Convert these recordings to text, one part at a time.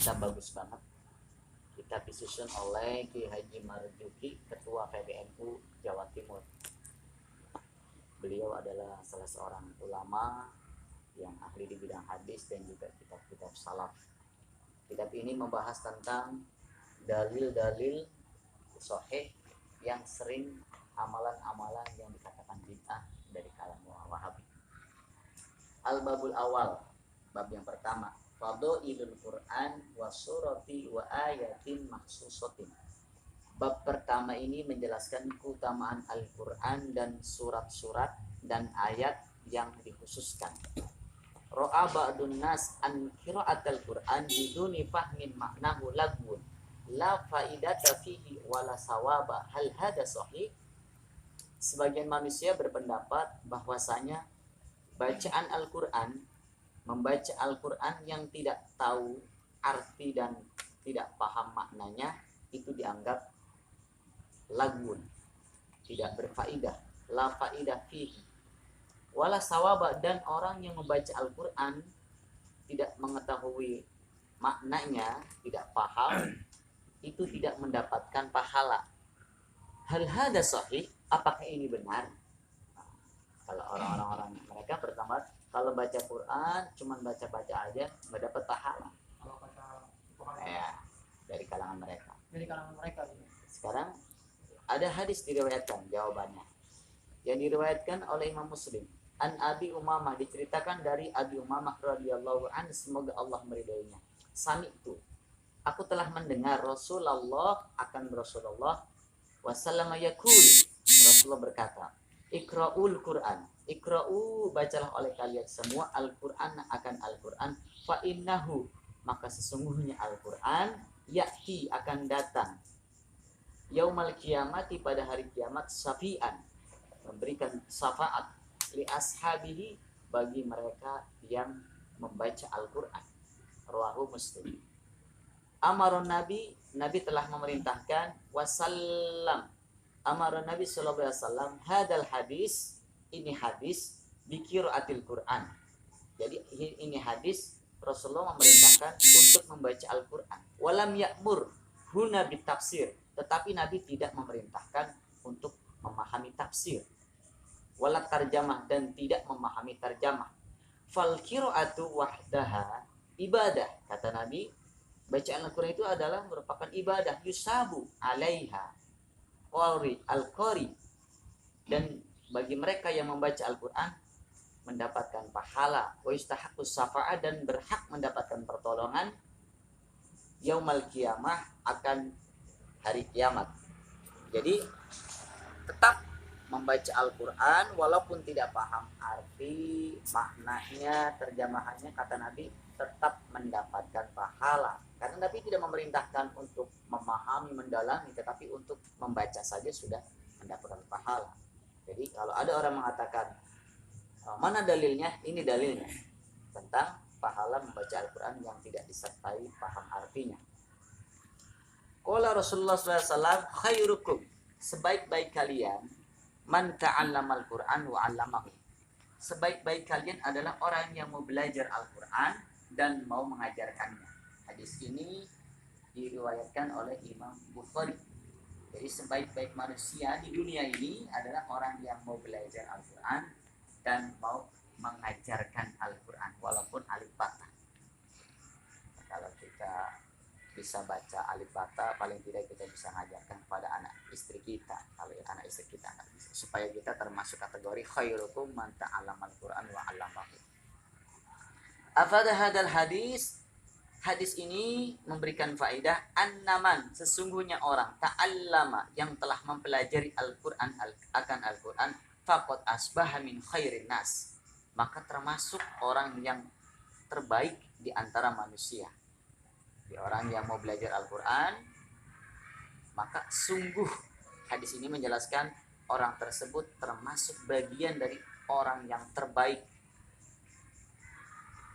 kita bagus banget. Kita disusun oleh Ki Haji Marzuki, Ketua PBNU Jawa Timur. Beliau adalah salah seorang ulama yang ahli di bidang hadis dan juga kitab-kitab salaf. Kitab ini membahas tentang dalil-dalil sahih yang sering amalan-amalan yang dikatakan bid'ah dari kalangan Wahabi. Al-babul awal, bab yang pertama, fadhailul Qur'an wa surati wa ayatin maksusatin. Bab pertama ini menjelaskan keutamaan Al-Qur'an dan surat-surat dan ayat yang dikhususkan. Ra'a ba'dun nas an qira'atul Qur'an biduni fahmin maknahu lagwun la faidata fihi wala sawaba. Hal hada sahih? Sebagian manusia berpendapat bahwasanya bacaan Al-Quran, membaca Al-Quran yang tidak tahu arti dan tidak paham maknanya, itu dianggap lagun, tidak berfaedah, la faedah fihi wala sawaba. Dan orang yang membaca Al-Quran tidak mengetahui maknanya, tidak paham, itu tidak mendapatkan pahala. Hal hada sahih? Apakah ini benar? Kalau orang-orang mereka pertama, kalau baca Quran cuman baca-baca aja nggak dapat pahala. Kalau kata Ya, dari kalangan mereka. Ya. Sekarang ada hadis diriwayatkan jawabannya. Yang diriwayatkan oleh Imam Muslim. An Abi Umamah, diceritakan dari Abi Umamah radhiyallahu anhu, semoga Allah meridainya. Sami'tu, aku telah mendengar Rasulullah wasallam yaqul, Rasulullah berkata, Iqra'ul Qur'an, Iqra'u, bacalah oleh kalian semua Al-Qur'an, akan Al-Qur'an, fa innahu, maka sesungguhnya Al-Qur'an, ya'ti, akan datang, yaumal kiamati, pada hari kiamat, syafi'an, memberikan syafaat, li ashabihi, bagi mereka yang membaca Al-Qur'an. Rawahu Muslim. Amarun Nabi, Nabi telah memerintahkan, wasallam, Amar Nabi sallallahu alaihi wasallam, hadal hadis, ini hadis biqiraatil Quran. Jadi ini hadis Rasulullah memerintahkan untuk membaca Al-Qur'an. Walam ya'mur huna bitafsir, tetapi Nabi tidak memerintahkan untuk memahami tafsir. Wala tarjamah, dan tidak memahami tarjamah. Fal qiraatu wahdaha ibadah, kata Nabi, bacaan Al-Qur'an itu adalah merupakan ibadah, yusabu alaiha al-qari, dan bagi mereka yang membaca Al-Quran mendapatkan pahala, wa yustahaqqus syafa'ah, dan berhak mendapatkan pertolongan yaumal qiyamah, akan hari kiamat. Jadi tetap membaca Al-Quran walaupun tidak paham arti, maknanya, terjemahannya, kata Nabi, tetap mendapatkan pahala. Karena Nabi tidak memerintahkan untuk memahami, mendalami, tetapi untuk membaca saja sudah mendapatkan pahala. Jadi kalau ada orang mengatakan, mana dalilnya? Ini dalilnya tentang pahala membaca Al-Quran yang tidak disertai paham artinya. Qala Rasulullah SAW, khairukum, sebaik-baik kalian, man ta'allama Al-Quran wa 'allamahu, sebaik-baik kalian adalah orang yang mau belajar Al-Quran dan mau mengajarkannya. Hadis ini diriwayatkan oleh Imam Bukhari. Jadi sebaik-baik manusia di dunia ini adalah orang yang mau belajar Al-Quran dan mau mengajarkan Al-Quran walaupun alif bata. Kalau kita bisa baca alif bata, paling tidak kita bisa mengajarkan kepada anak istri kita. Kalau anak istri kita nggak bisa, supaya kita termasuk kategori khairukum man ta'allama Al-Quran wa 'allamahu. Afada hadal hadis, hadis ini memberikan faedah, annaman, sesungguhnya orang, ta'allama, yang telah mempelajari Al-Quran, akan Al-Quran, faqad asbaha min khairin nas, maka termasuk orang yang terbaik di antara manusia. Di orang yang mau belajar Al-Quran, maka sungguh hadis ini menjelaskan orang tersebut termasuk bagian dari orang yang terbaik.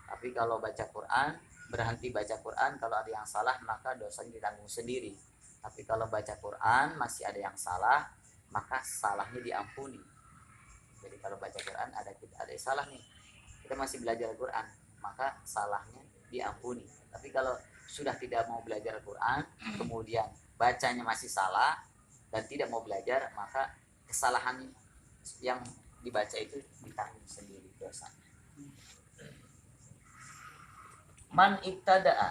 Tapi kalau baca Quran, berhenti baca Quran, kalau ada yang salah maka dosanya ditanggung sendiri. Tapi kalau baca Quran masih ada yang salah, maka salahnya diampuni. Jadi kalau baca Quran ada salah nih, kita masih belajar Quran, maka salahnya diampuni. Tapi kalau sudah tidak mau belajar Al-Quran, kemudian bacanya masih salah dan tidak mau belajar, maka kesalahan yang dibaca itu ditanggung sendiri dosa. Man ibtada'a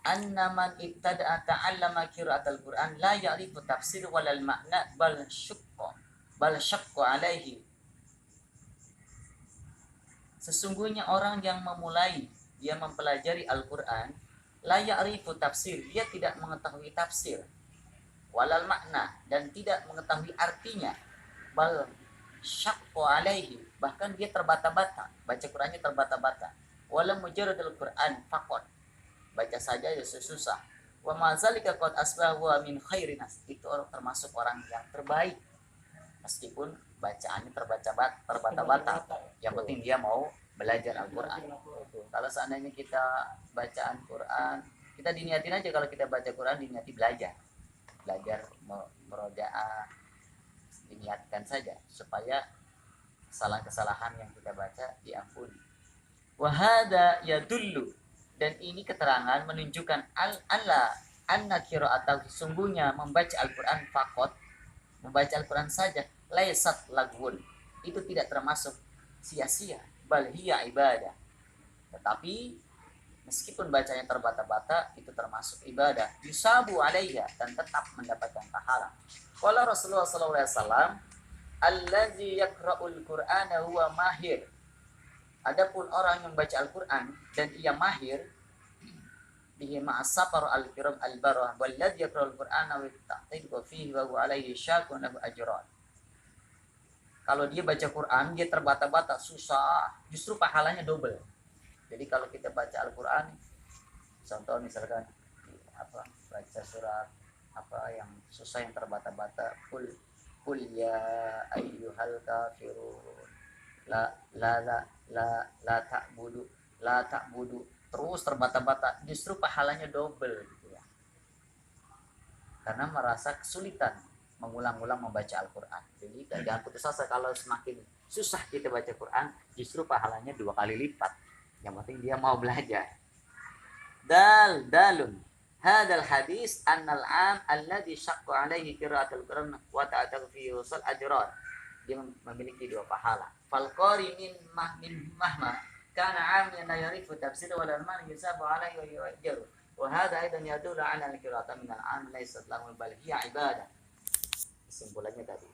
anna man ibtada'a ta'allama qira'atal Qur'an la ya'rifu tafsir walal makna bal syaqqa alaihi. Sesungguhnya orang yang memulai dia mempelajari Al-Qur'an la ya'rifu tafsir, dia tidak mengetahui tafsir, walal makna, dan tidak mengetahui artinya, bal syaqqa alaihi, bahkan dia terbata-bata, baca Qur'annya terbata-bata, wala mujarradul Qur'an faqat, baca saja ya susah. Wa ma zalika qad asbahu min khairin nas, itu termasuk orang yang terbaik meskipun bacaannya terbata-bata. Yang penting dia mau belajar Al-Quran. Kalau seandainya kita bacaan Quran, kita diniatin aja, kalau kita baca Quran diniati belajar merojaah, diniatkan saja supaya kesalahan-kesalahan yang kita baca diampuni. Wahada yadullu, dan ini keterangan menunjukkan anna qira'atahu, sesungguhnya membaca Al-Quran fakot, membaca Al-Quran saja, laisat lagwun, itu tidak termasuk sia-sia, bal hiya ibadah, tetapi meskipun bacanya terbata-bata itu termasuk ibadah, yusabu alaiha, dan tetap mendapatkan pahala. Qala Rasulullah sallallahu alaihi wasallam, allazi yaqra'ul Qur'ana huwa mahir, adapun orang yang baca Al-Quran dan ia mahir, bihi ma'asafar al-kiram al-barah, walladhi yaqra'ul Qur'ana wa ta'tiqu fihi wa huwa alaihi syakun lahu ajran. Kalau dia baca Quran, dia terbata-bata, susah, justru pahalanya double. Jadi kalau kita baca Al-Quran, contoh misalkan baca surat yang susah, yang terbata-bata, kul ya ayyuhal kafirun la ta'budu, terus terbata-bata, justru pahalanya double gitu ya. Karena merasa kesulitan mengulang-ulang membaca Al-Quran. Jadi jangan putus asa, kalau semakin susah kita baca Quran, justru pahalanya 2 kali lipat. Yang penting dia mau belajar. Dalun hadal hadis annal am alladhi syaqqa alaihi qira'atul Quran wa ta'atahu fi usul ajran, dia memiliki 2 pahala. Fal qari min mahma kana am la yarifu tafsir wa la man yusabu alaihi wa yu'ajjaru, wa hadha aidan yadullu ala al-qira'ata min al-am laysat lahu bal hiya ibadah. Kesimpulannya tadi,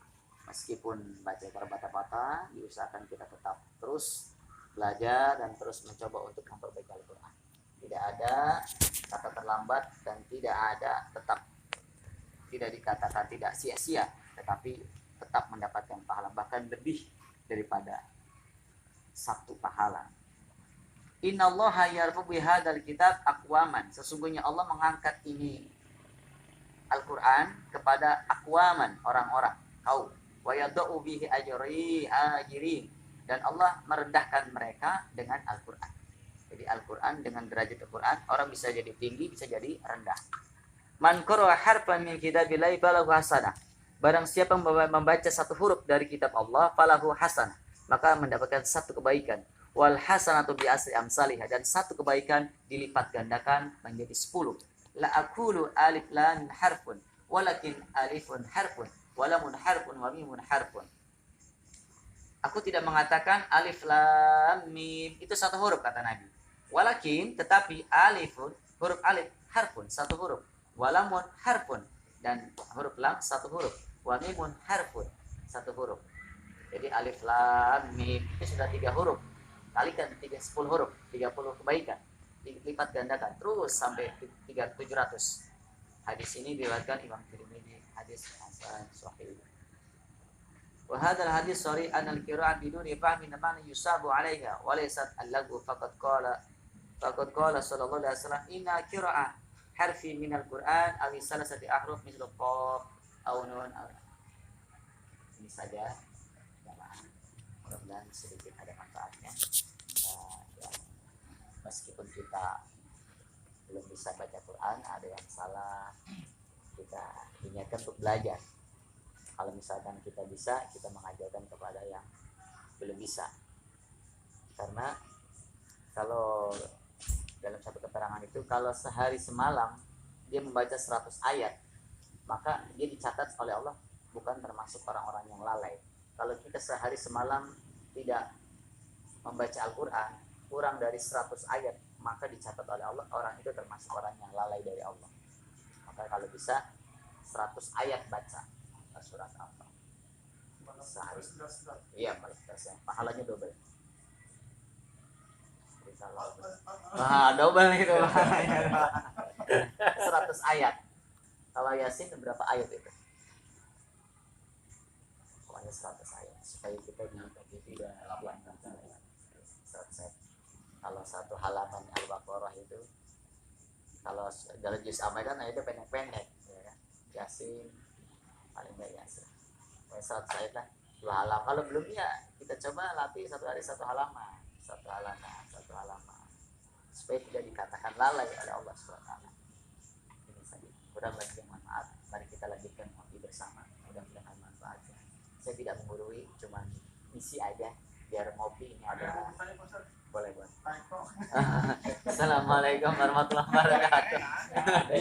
meskipun baca terbata-bata, diusahakan kita tetap terus belajar dan terus mencoba untuk memperbaiki Al-Quran. Tidak ada kata terlambat dan tidak dikatakan tidak sia-sia, tetapi tetap mendapatkan pahala, bahkan lebih daripada 1 pahala. Innallaha yarfa'u bihadzal kitab aqwaman, sesungguhnya Allah mengangkat ini Al-Quran kepada aqwaman, orang-orang, kaum, wa yadau bihi ajirin, dan Allah merendahkan mereka dengan Al-Quran. Jadi Al-Quran, dengan derajat Al-Quran, orang bisa jadi tinggi, bisa jadi rendah. Man qara'a harfan min kitabillahi falahu hasanah, barang siapa membaca 1 huruf dari kitab Allah, falahu hasanah, maka mendapatkan 1 kebaikan. Wal hasanatu bi asri amsalihah, dan 1 kebaikan dilipat gandakan menjadi 10. La aqulu alif lam harfun walakin alifun harfun walamun harfun wa mimun harfun. Aku tidak mengatakan alif lam mim itu 1 huruf, kata Nabi. Walakin, tetapi alifun, huruf alif, harfun 1 huruf, walamun harfun, dan huruf lam 1 huruf, wa mimun harfun 1 huruf. Jadi alif lam mim itu sudah 3 huruf, kalikan 10 huruf, 30 kebaikan, dilipat gandakan terus sampai 700. Hadis ini diriwayatkan Imam Tirmidzi, hadis hasan sahih. Wa hadzal hadis sahih an al-qira'ah biduni fahmin man yusabu 'alaiha wa laysat al-laghu faqad qala sallallahu alaihi wasallam inna qira'ah harfi min al-Qur'an aw salasati ahruf mislu qaf aw nun. Ini saja jamaah, mudah-mudahan sedikit ada manfaatnya. Meskipun kita belum bisa baca Quran, ada yang salah, kita niatkan untuk belajar. Kalau misalkan kita bisa, kita mengajarkan kepada yang belum bisa. Karena kalau dalam satu keterangan karangan itu kalau sehari semalam dia membaca 100 ayat, maka dia dicatat oleh Allah bukan termasuk orang-orang yang lalai. Kalau kita sehari semalam tidak membaca Al-Quran kurang dari 100 ayat, maka dicatat oleh Allah orang itu termasuk orang yang lalai dari Allah. Maka kalau bisa 100 ayat baca surat apa sehari. Iya, pahalanya double. Double itu pahalanya. 100 ayat. Kalau Yasin berapa ayat itu? Pokoknya 100 ayat supaya kita tidak lakukan 100 ayat. Kalau satu halaman Al-Baqarah itu, kalau dalam juz amma kan itu pendek-pendek ya kan? Yasin paling banyak Yasin. 100 ayat lah, 2 halaman. Kalau belum ya kita coba latih satu hari 1 halaman, 1 halaman, 1 halaman supaya tidak dikatakan lalai oleh Allah SWT. Ini saja. Mudah-mudahan bermanfaat. Mari kita lanjutkan ngopi bersama. Mudah-mudahan manfaatnya. Saya tidak menggurui, cuma isi aja biar ngopi ini ada. Boleh buat. Assalamualaikum warahmatullahi wabarakatuh.